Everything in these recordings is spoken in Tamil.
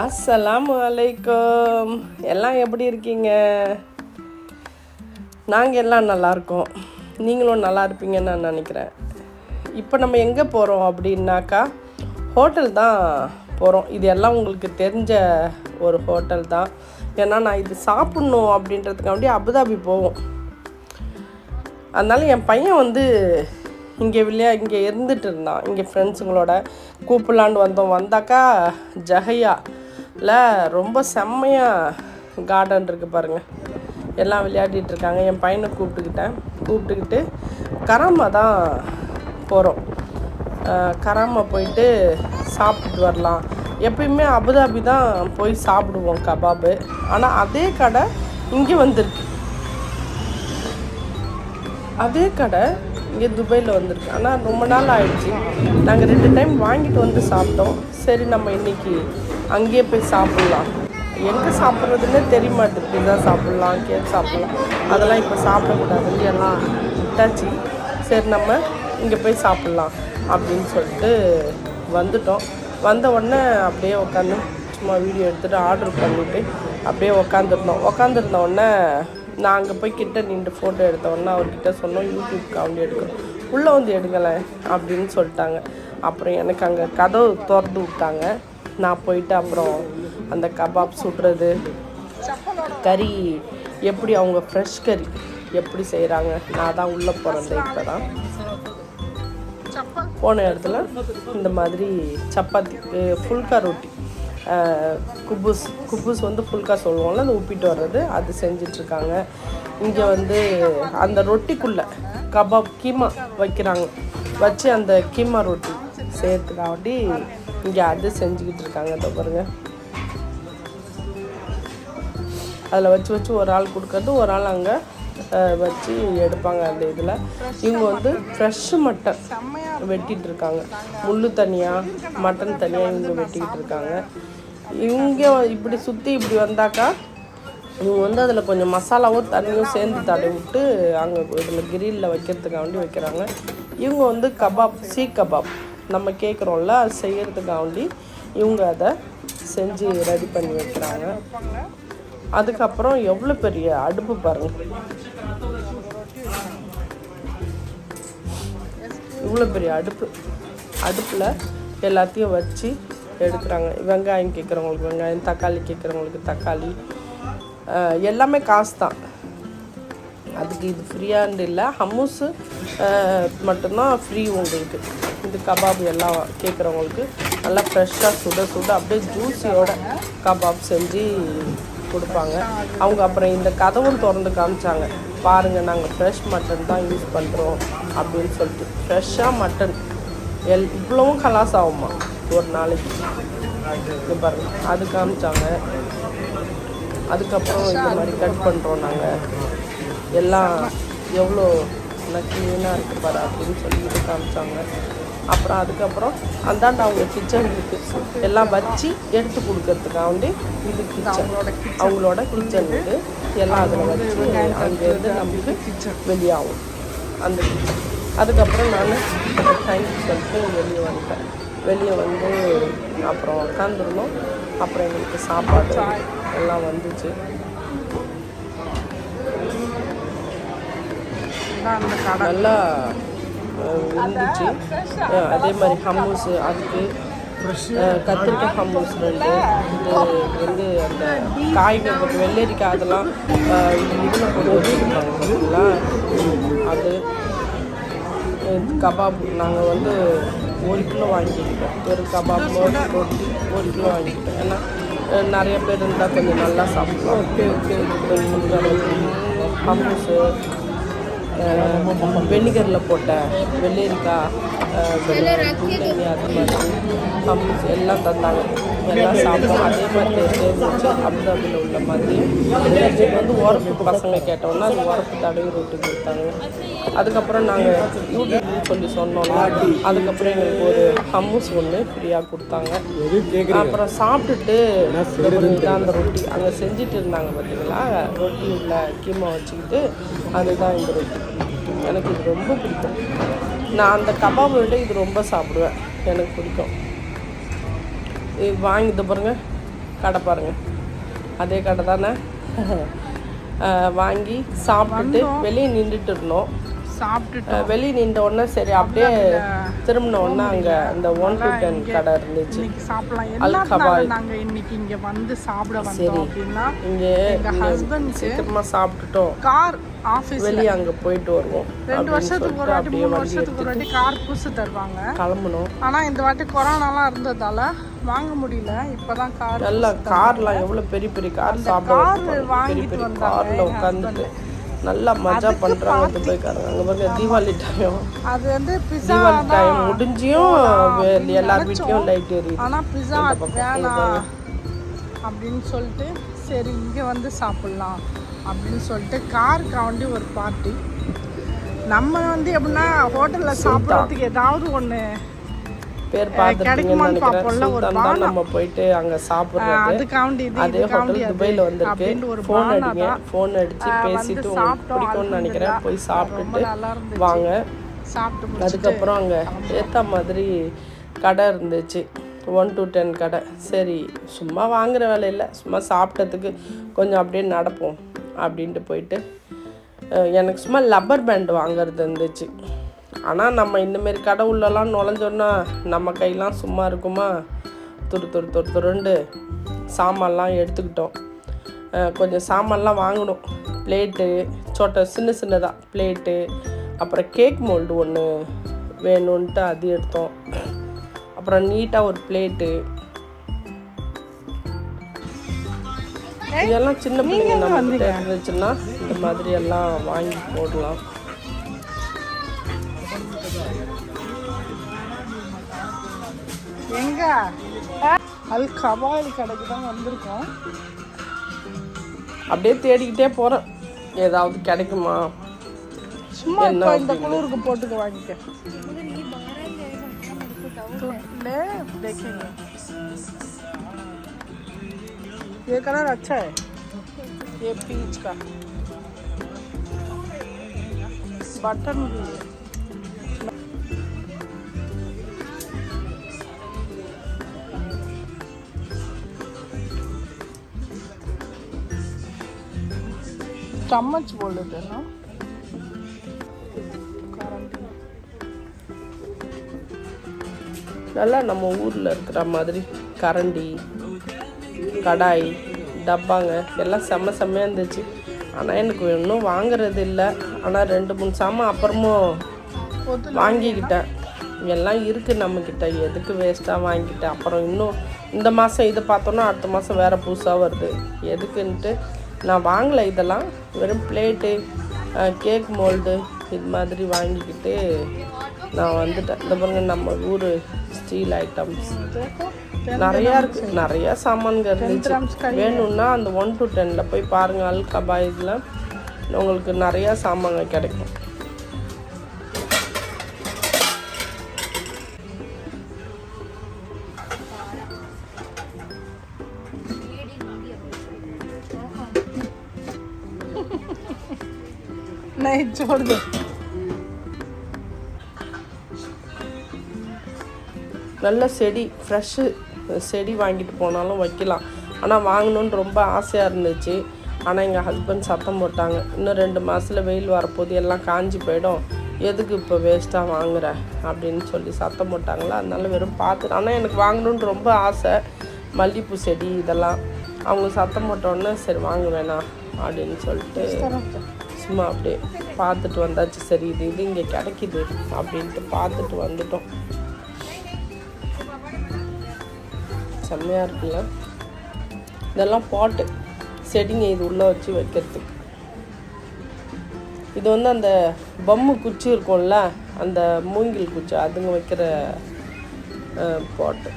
அஸ்ஸலாமு அலைக்கும். எல்லாம் எப்படி இருக்கீங்க? நாங்கள் எல்லாம் நல்லாயிருக்கோம். நீங்களும் நல்லா இருப்பீங்கன்னு நான் நினைக்கிறேன். இப்போ நம்ம எங்கே போகிறோம் அப்படின்னாக்கா ஹோட்டல் தான் போகிறோம். இது எல்லாம் உங்களுக்கு தெரிஞ்ச ஒரு ஹோட்டல் தான். ஏன்னா நான் இது சாப்பிட்ணும் அப்படின்றதுக்காண்டி அபுதாபி போவோம். அதனால் என் பையன் இங்கே இருந்துட்டு இருந்தான். இங்கே ஃப்ரெண்ட்ஸுங்களோட கூப்பிடலான்னு வந்தாக்கா ஜஹையாவில் ரொம்ப செம்மையாக கார்டன் இருக்குது பாருங்கள். எல்லாம் விளையாடிட்டுருக்காங்க. என் பையனை கூப்பிட்டுக்கிட்டு கராமா தான் போகிறோம். கராமா போயிட்டு சாப்பிட்டுட்டு வரலாம். எப்பயுமே அபுதாபி தான் போய் சாப்பிடுவோம் கபாபு. ஆனால் அதே கடை இங்கே வந்திருக்கு. அதே கடை இங்கே துபாயில் வந்திருக்கு. ஆனால் ரொம்ப நாள் ஆயிடுச்சு. நாங்கள் 2 டைம் வாங்கிட்டு சாப்பிட்டோம். சரி நம்ம இன்றைக்கி அங்கேயே போய் சாப்பிட்லாம். எங்கே சாப்பிட்றதுன்னே தெரிய மாட்டேது. பிஸா சாப்பிட்லாம், கேக் சாப்பிட்லாம், அதெல்லாம் இப்போ சாப்பிடக்கூடாதுன்னு எல்லாம் விட்டாச்சு. சரி நம்ம இங்கே போய் சாப்பிட்லாம் அப்படின்னு சொல்லிட்டு வந்துட்டோம். வந்த உடனே அப்படியே உட்காந்து சும்மா வீடியோ எடுத்துகிட்டு ஆர்டர் பண்ணிவிட்டு அப்படியே உட்காந்துருந்த உடனே நான் அங்கே போய் கிட்ட நின்று ஃபோட்டோ எடுத்தோடனே அவர்கிட்ட சொன்னோம், யூடியூப்க்கு எடுக்கணும், உள்ளே எடுங்களேன் அப்படின்னு சொல்லிட்டாங்க. அப்புறம் எனக்கு அங்கே கதவு திறந்து விட்டாங்க. நான் போயிட்டு அப்புறம் அந்த கபாப் சுடுறது, கறி எப்படி அவங்க ஃப்ரெஷ் கறி எப்படி செய்கிறாங்க, நான் தான் உள்ளே போகிறேன். இப்போ தான் போன இடத்துல இந்த மாதிரி சப்பாத்தி, ஃபுல்கா ரொட்டி, குபூஸ் ஃபுல்கா சொல்லுவோம்ல, அந்த உப்பிட்டு வர்றது, அது செஞ்சிட்ருக்காங்க. இங்கே அந்த ரொட்டிக்குள்ளே கபாப் கீமா வைக்கிறாங்க. வச்சு அந்த கீமா ரொட்டி செய்யறதுக்காண்டி இங்கே அது செஞ்சுக்கிட்டு இருக்காங்க. இதை பாருங்க, அதில் வச்சு ஒரு ஆள் கொடுக்கறது, ஒரு ஆள் அங்கே வச்சு எடுப்பாங்க. அந்த இதில் இவங்க ஃப்ரெஷ்ஷு மட்டன் வெட்டிகிட்டு இருக்காங்க. முள் தனியாக, மட்டன் தனியாக இவங்க வெட்டிக்கிட்டு இருக்காங்க. இங்கே இப்படி சுற்றி இப்படி வந்தாக்கா இவங்க அதில் கொஞ்சம் மசாலாவும் தண்ணியும் சேர்ந்து தடவி விட்டு அங்கே இதில் கிரில்லில் வைக்கிறதுக்காண்டி வைக்கிறாங்க. இவங்க கபாப், சீக் கபாப் நம்ம கேட்குறோம்ல, அது செய்கிறதுக்காண்டி இவங்க அதை செஞ்சு ரெடி பண்ணி வைக்கிறாங்க. அதுக்கப்புறம் எவ்வளோ பெரிய அடுப்பு பாருங்கள், இவ்வளோ பெரிய அடுப்பில் எல்லாத்தையும் வச்சு எடுக்கிறாங்க. வெங்காயம் கேட்குறவங்களுக்கு வெங்காயம், தக்காளி கேட்குறவங்களுக்கு தக்காளி, எல்லாமே காசு தான். அதுக்கு இது ஃப்ரீயானது இல்லை. ஹம்மூஸு மட்டும்தான் ஃப்ரீ உங்களுக்கு. இது கபாப் எல்லாம் கேட்குறவங்களுக்கு நல்லா ஃப்ரெஷ்ஷாக சுட அப்படியே ஜூஸியோட கபாப் செஞ்சு கொடுப்பாங்க அவங்க. அப்புறம் இந்த கதவும் திறந்து காமிச்சாங்க, பாருங்கள் நாங்கள் ஃப்ரெஷ் மட்டன் தான் யூஸ் பண்ணுறோம் அப்படின்னு சொல்லிட்டு. ஃப்ரெஷ்ஷாக மட்டன் இவ்வளவும் கலாஸ் ஆகுமா ஒரு நாளைக்கு, இது பாருங்கள், அது காமிச்சாங்க. அதுக்கப்புறம் இந்த மாதிரி கட் பண்ணுறோம் நாங்கள், எல்லாம் எவ்வளோ க்ளீனாக இருக்குது பாரு அப்படின்னு சொல்லிட்டு காமிச்சாங்க. அப்புறம் அதுக்கப்புறம் அந்தாண்ட அவங்க கிச்சன் இருக்குது, எல்லாம் வச்சு எடுத்து கொடுக்கறதுக்காண்டி இது கிச்சன், அவங்களோட கிச்சன் இது. எல்லாம் அதில் வச்சு அங்கேருந்து நமக்கு வெளியாகும் அந்த கிச்சன். அதுக்கப்புறம் நான் தேங்க்யூ சொல்லிட்டு வெளியே அப்புறம் உட்காந்துருந்தோம். அப்புறம் எங்களுக்கு சாப்பாடு எல்லாம் வந்துச்சு. நல்லா இருந்துச்சு. அதே மாதிரி ஹம்மூஸு, அதுக்கு கத்திரிக்காய் ஹம்மூஸ் 2, இது அந்த காய்கறி வெள்ளரிக்காய் அதெல்லாம் இதில் போட்டு வச்சுருக்காங்க பார்த்தீங்களா. அது கபாப் நாங்கள் 1 கிலோ வாங்கிக்கிட்டோம். ஒரு கபாப் ரொட்டி 1 கிலோ வாங்கிக்கிட்டோம். ஏன்னா நிறைய பேர் இருந்தால் கொஞ்சம் நல்லா சாப்பிட்லாம். ஹம்மூஸு, வெனிகரில் போட்ட வெள்ளரிக்காய், தண்ணி, அது மாதிரி ஹம்மூஸ் எல்லாம் தந்தாங்க. எல்லாம் சாப்பிட்டோம். அதே மாதிரி இருந்துச்சு அபுதாபியில் உள்ள மாதிரி. உரப்பு பசங்க கேட்டோம்னா அது உரப்பு தடவி ரொட்டி கொடுத்தாங்க. அதுக்கப்புறம் நாங்கள் யூடியூப்னு சொன்னோம்ல, அதுக்கப்புறம் எங்களுக்கு ஒரு ஹம்மூஸ் ஒன்று ஃப்ரீயாக கொடுத்தாங்க. அப்புறம் சாப்பிட்டுட்டு அந்த ரொட்டி அங்கே செஞ்சுட்டு இருந்தாங்க பார்த்தீங்களா, ரொட்டி உள்ள கீமா வச்சுக்கிட்டு, அதுதான் இந்த ரொட்டி. எனக்கு இது ரொம்ப பிடிக்கும். நான் அந்த கபாபை விட இது ரொம்ப சாப்பிடுவேன், எனக்கு பிடிக்கும். இது வாங்கிட்டு பாருங்கள், கடை பாருங்கள், அதே கடை தானே. வாங்கி சாப்பிட்டுட்டு வெளியே நின்றுட்டு இருந்தோம். சாப்பிட்டுட்டு வெளியே நின்ற உடனே சரி அப்படியே திரும்பின உடனே அங்கே அந்த 1 to 10 கடை இருந்துச்சு. சாப்பிடலாம் எல்லாரும். நாங்கள் இன்னைக்கு இங்கே வந்து சாப்பிட வந்தோம் அப்படின்னா இங்கே எங்கள் ஹஸ்பண்ட் சீக்கிரமாக சாப்பிட்டுட்டோம். கார் ஆஃபீஸ் வெளியே அங்கே போயிட்டு வருவோம். 2 வருஷத்துக்கு ஒரு வாட்டி 3 வருஷத்துக்கு ஒரு வாட்டி கார் புதுசு தருவாங்க, கிளம்பணும். ஆனால் இந்த வாட்டி கொரோனாலாம் இருந்ததால வாங்க முடியல. இப்போதான் கார் நல்லா கார்லாம் எவ்வளோ பெரிய பெரிய கார் சாப்பிட வாங்கிட்டு வந்தாங்க. காரில் உட்காந்துட்டு நல்லா மஜா பண்ணுறாங்க துபாய்க்காரங்க. அங்கே பாருங்க தீபாவளி டைம், அது வந்து தீபாவளி டைம் முடிஞ்சியும் எல்லார் வீட்லேயும் லைட் எரியுது. ஆனால் பிஸா வேணாம் அப்படின்னு சொல்லிட்டு சரி இங்கே வந்து சாப்பிட்லாம் அப்படின்னு சொல்லிட்டு காருக்கு வேண்டி ஒரு பார்ட்டி. நம்ம வந்து எப்படின்னா ஹோட்டலில் சாப்பிட்றதுக்கு ஏதாவது ஒன்று பேர் பார்த்துருக்கீங்கன்னு நினைக்கிறேன். சுல்தான் தான் நம்ம போயிட்டு அங்கே சாப்பிட்றது. அதே ஹோட்டல் துபாயில் வந்திருக்கு. ஃபோன் அடிங்க, ஃபோன் அடித்து பேசிட்டு உங்களுக்கு பிடிக்கும்னு நினைக்கிறேன். போய் சாப்பிட்டுட்டு வாங்க. அதுக்கப்புறம் அங்கே ஏற்ற மாதிரி கடை இருந்துச்சு, 1 to 10 கடை. சரி சும்மா வாங்குற வேலை இல்லை, சும்மா சாப்பிட்டதுக்கு கொஞ்சம் அப்படியே நடப்போம் அப்படின்ட்டு போயிட்டு எனக்கு சும்மா லப்பர் பேண்ட் வாங்கிறது இருந்துச்சு. ஆனால் நம்ம இந்தமாரி கடை உள்ளலாம் நுழைஞ்சோன்னா நம்ம கையெல்லாம் சும்மா இருக்குமா, துருண்டு சாமான்லாம் எடுத்துக்கிட்டோம். கொஞ்சம் சாமான்லாம் வாங்கணும். பிளேட்டு சின்னதாக பிளேட்டு, அப்புறம் கேக் மோல்டு ஒன்று வேணும்ன்ட்டு அது எடுத்தோம். அப்புறம் நீட்டாக ஒரு பிளேட்டு, இதெல்லாம் சின்ன பிள்ளைங்க நம்ம இருந்துச்சுன்னா இந்த மாதிரி எல்லாம் வாங்கி போடலாம். எங்க அல் கபாயில் கடைக்கு தான் வந்திருக்கோம். அப்படியே தேடிக்கிட்டே போகிறேன் ஏதாவது கிடைக்குமா. சும்மா இப்போ இந்த குளிருக்கு போட்டுக்க வாங்கிக்க. ये कलर अच्छा है, ये पीच का बटन भी है. चम्मच बोल देते हैं ना. நல்லா நம்ம ஊரில் இருக்கிற மாதிரி கரண்டி, கடாய், டப்பாங்க எல்லாம் செம்மையாக இருந்துச்சு. ஆனால் எனக்கு இன்னும் வாங்குறது இல்லை. ஆனால் 2-3 சாமான் அப்புறமும் வாங்கிக்கிட்டேன். எல்லாம் இருக்குது நம்மக்கிட்ட, எதுக்கு வேஸ்ட்டாக வாங்கிக்கிட்டேன். அப்புறம் இன்னும் இந்த மாதம் இதை பார்த்தோன்னா அடுத்த மாதம் வேறு புதுசாக வருது, எதுக்குன்ட்டு நான் வாங்கலை. இதெல்லாம் வெறும் பிளேட்டு, கேக் மோல்டு இது மாதிரி வாங்கிக்கிட்டு நான் வந்துட்டேன். இந்த பாருங்க நம்ம ஊர் ஸ்டீல் ஐட்டம்ஸ் நிறையா இருக்குது, நிறையா சாமான்கள் இருந்துச்சு. வேணும்னா அந்த 1 to 10 போய் பாருங்கள். அல் கபாயில் உங்களுக்கு நிறையா சாமான்கள் கிடைக்கும். नहीं छोड़ दो. நல்ல செடி, ஃப்ரெஷ்ஷு செடி வாங்கிட்டு போனாலும் வைக்கலாம். ஆனால் வாங்கணுன்னு ரொம்ப ஆசையாக இருந்துச்சு. ஆனால் எங்கள் ஹஸ்பண்ட் சத்தம் போட்டாங்க, இன்னும் 2 மாதத்தில் வெயில் வரப்போது, எல்லாம் காஞ்சி போயிடும், எதுக்கு இப்போ வேஸ்ட்டாக வாங்குற அப்படின்னு சொல்லி சத்தம் போட்டாங்களா. அதனால வெறும் பார்த்து. ஆனால் எனக்கு வாங்கணுன்னு ரொம்ப ஆசை, மல்லிகைப்பூ செடி இதெல்லாம். அவங்க சத்தம் போட்டோன்னே சரி வாங்க வேணாம் அப்படின்னு சொல்லிட்டு சும்மா அப்படியே பார்த்துட்டு வந்தாச்சு. சரி இது இங்கே கிடைக்கிது அப்படின்ட்டு பார்த்துட்டு வந்துட்டோம். செம்மையாக இருக்குல்ல. இதெல்லாம் பாட்டு செடிங்க, இது உள்ளே வச்சு வைக்கிறதுக்கு. இது வந்து அந்த பம்மு குச்சி இருக்கும்ல, அந்த மூங்கில் குச்சி, அதுங்க வைக்கிற பாட்டு.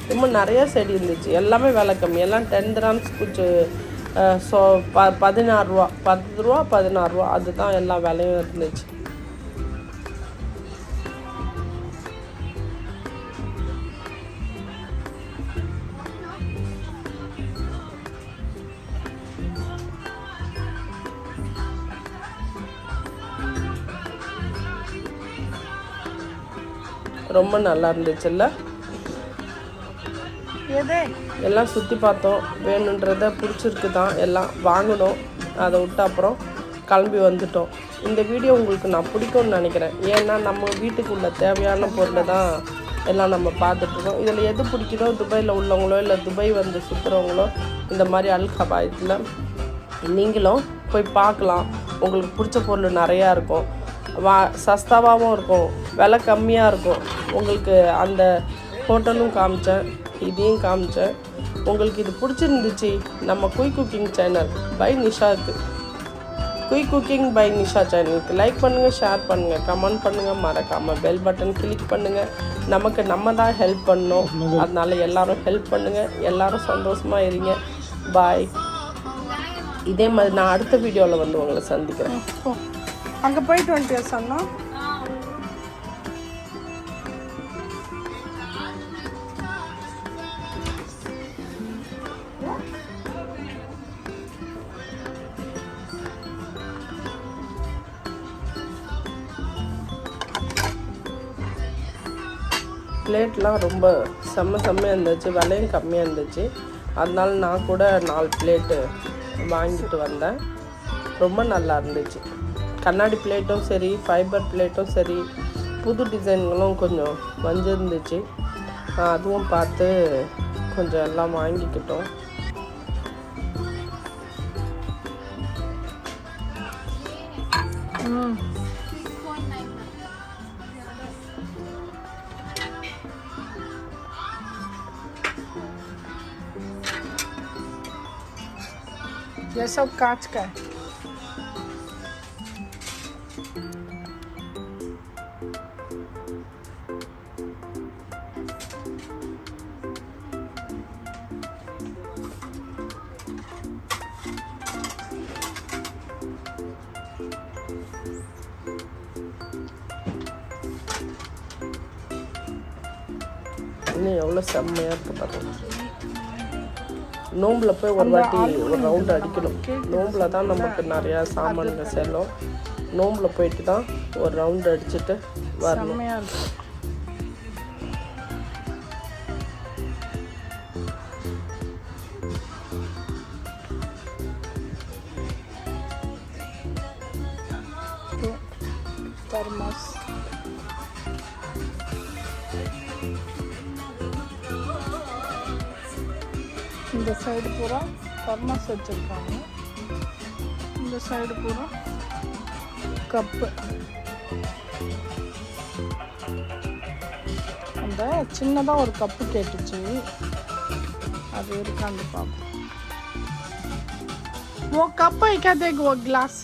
ரொம்ப நிறையா செடி இருந்துச்சு, எல்லாமே விலை கம்மி. எல்லாம் 10 dirhams குச்சி. 16 ரூபா, 10 ரூபா 16 ரூபா, அதுதான் எல்லா விலையும் இருந்துச்சு. ரொம்ப நல்லா இருந்துச்சுல்ல. எல்லாம் சுற்றி பார்த்தோம். வேணுன்றதை பிடிச்சிருக்கு தான், எல்லாம் வாங்கினோம். அதை விட்டு அப்புறம் கிளம்பி வந்துட்டோம். இந்த வீடியோ உங்களுக்கு நான் பிடிக்கும்னு நினைக்கிறேன். ஏன்னா நம்ம வீட்டுக்குள்ள தேவையான பொருளை தான் எல்லாம் நம்ம பார்த்துட்ருக்கோம். இதில் எது பிடிக்குதோ, துபாயில் உள்ளவங்களோ இல்லை துபாய் வந்து சுற்றுறவங்களோ இந்த மாதிரி அல் கபாயத்தில் நீங்களும் போய் பார்க்கலாம். உங்களுக்கு பிடிச்ச பொருள் நிறையா இருக்கும். சஸ்தாவாகவும் இருக்கும், விலை கம்மியாக இருக்கும். உங்களுக்கு அந்த ஹோட்டலும் காமிச்சேன், இதையும் காமிச்சேன். உங்களுக்கு இது பிடிச்சிருந்துச்சு, நம்ம குயிக் குக்கிங் சேனல் பை நிஷாவுக்கு, குயிக் குக்கிங் பை நிஷா சேனலுக்கு லைக் பண்ணுங்கள், ஷேர் பண்ணுங்கள், கமெண்ட் பண்ணுங்கள், மறக்காமல் பெல் பட்டன் கிளிக் பண்ணுங்கள். நமக்கு நம்ம தான் ஹெல்ப் பண்ணணும். அதனால் எல்லோரும் ஹெல்ப் பண்ணுங்கள். எல்லோரும் சந்தோஷமாக இருங்க. பாய். இதே மாதிரி நான் அடுத்த வீடியோவில் வந்து உங்களை சந்திக்கிறேன். அங்கே போயிட்டு வந்துட்டு சொன்னா பிளேட்லாம் ரொம்ப செம்மையாக இருந்துச்சு, விலையும் கம்மியாக இருந்துச்சு. அதனால நான் கூட 4 பிளேட்டு வாங்கிட்டு வந்தேன். ரொம்ப நல்லா இருந்துச்சு. கண்ணாடி பிளேட்டும் சரி, ஃபைபர் பிளேட்டும் சரி, புது டிசைன்களும் கொஞ்சம் வந்துருந்துச்சு. அதுவும் பார்த்து கொஞ்சம் எல்லாம் வாங்கிக்கிட்டோம். ये सब कांच का है। இன்னும் எவ்வளோ செம்மையாக இருக்குது பாருங்க. நோம்பில் போய் ஒரு வாட்டி ஒரு ரவுண்டு அடிக்கணும். நோம்பில் தான் நமக்கு நிறையா சாமான்கள் செல்லும். நோம்பில் போயிட்டு தான் ஒரு ரவுண்டு அடிச்சுட்டு வரணும். தர்மஸ் இந்த சைடு பூரா தர்மஸ் வச்சுருக்காங்க. இந்த சைடு பூரா கப்பு. அந்த சின்னதாக ஒரு கப்பு கேட்டுச்சு, அது இருக்கான்னு பார்ப்போம். वो कप है क्या? देख वो ग्लास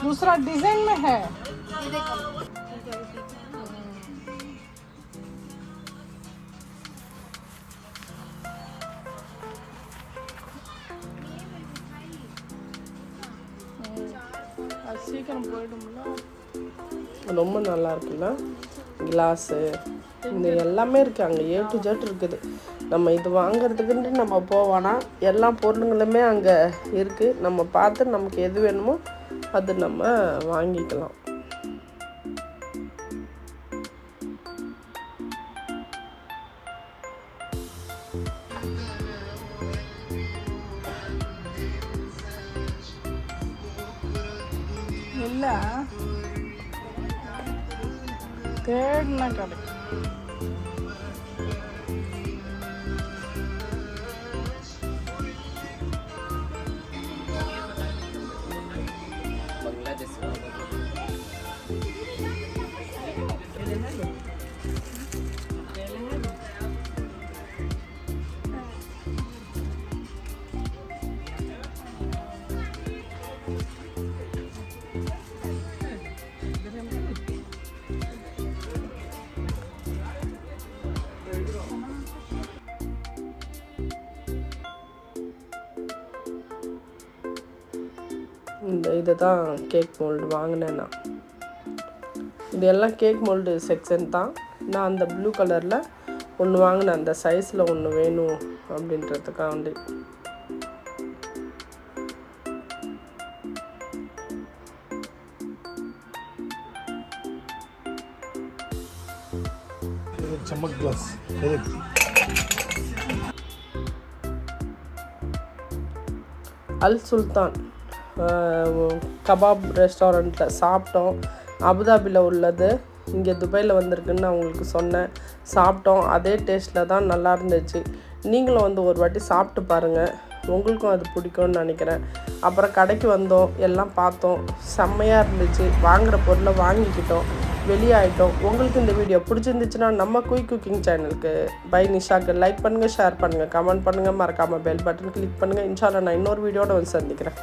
दूसरा डिजाइन में है। சீக்கிரம் போயிடும்ல. ரொம்ப நல்லா இருக்குல்ல. கிளாஸு இந்த எல்லாமே இருக்குது அங்கே, A to Z இருக்குது. நம்ம இது வாங்கிறதுக்குன்ட்டு நம்ம போவோன்னா எல்லா பொருளுங்களுமே அங்கே இருக்குது. நம்ம பார்த்து நமக்கு எது வேணுமோ அது நம்ம வாங்கிக்கலாம். இல்லை தேடினா கிடைக்கும். இதை தான் கேக் மோல்டு வாங்கினேன் நான். இது எல்லாம் கேக் மோல்டு செக்ஷன் தான். நான் அந்த ப்ளூ கலரில் ஒன்று வாங்கினேன், அந்த சைஸில் ஒன்று வேணும் அப்படின்றதுக்காண்டி. चमक ग्लास அல் சுல்தான் கபாப் ரெஸ்டாரண்ட்டில் சாப்பிட்டோம். அபுதாபியில் உள்ளது, இங்கே துபாயில் வந்திருக்குன்னு நான் உங்களுக்கு சொன்னேன். சாப்பிட்டோம், அதே டேஸ்ட்டில் தான் நல்லா இருந்துச்சு. நீங்களும் வந்து ஒரு வாட்டி சாப்பிட்டு பாருங்கள், உங்களுக்கும் அது பிடிக்கும்னு நினைக்கிறேன். அப்புறம் கடைக்கு வந்தோம், எல்லாம் பார்த்தோம், செம்மையாக இருந்துச்சு. வாங்குகிற பொருளை வாங்கிக்கிட்டோம், வெளியாகிட்டோம். உங்களுக்கு இந்த வீடியோ பிடிச்சிருந்துச்சுன்னா நம்ம குயிக் குக்கிங் சேனலுக்கு பை நிஷாக்கு லைக் பண்ணுங்கள், ஷேர் பண்ணுங்கள், கமெண்ட் பண்ணுங்கள், மறக்காமல் பெல் பட்டன் கிளிக் பண்ணுங்கள். இன்ஷால்லா நான் இன்னொரு வீடியோட வந்து சந்திக்கிறேன்.